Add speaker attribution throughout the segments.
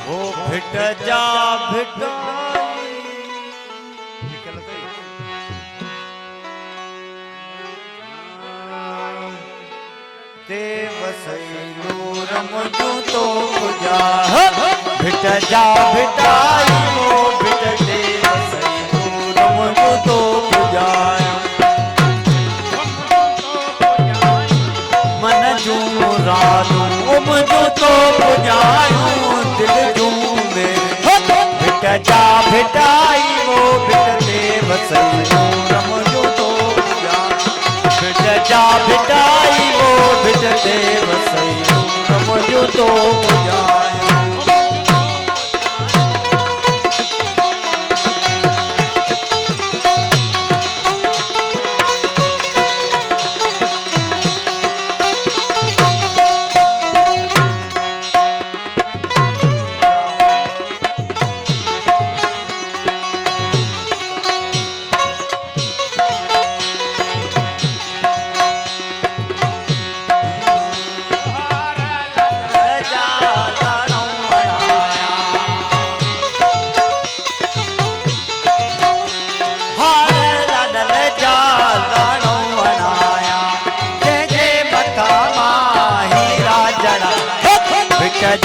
Speaker 1: ओ भिट जा भिटाई ते वसैलो रमजू तो पूजा भिट जा भिटाई वो भिट ते वसैलो रमजू तो पूजा मन जू रानू उमजू तो पुजायूं दिल जू मेरे भिट जा भिटाई वो भिट ते वसैलो रमजू तो पूजा भिट जा भिटाई वो भिट ते वसैलो रमजू तो पूजा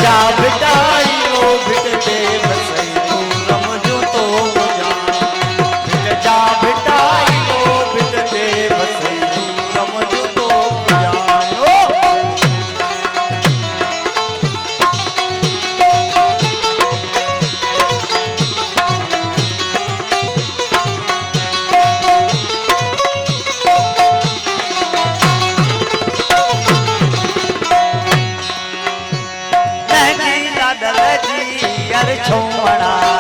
Speaker 1: जा भिटाई वो भिट ते वसैलो रमजू तो पूजा भिट जा भिटाई वो भिट ते वसैलो रमजू तो पूजा छोड़ा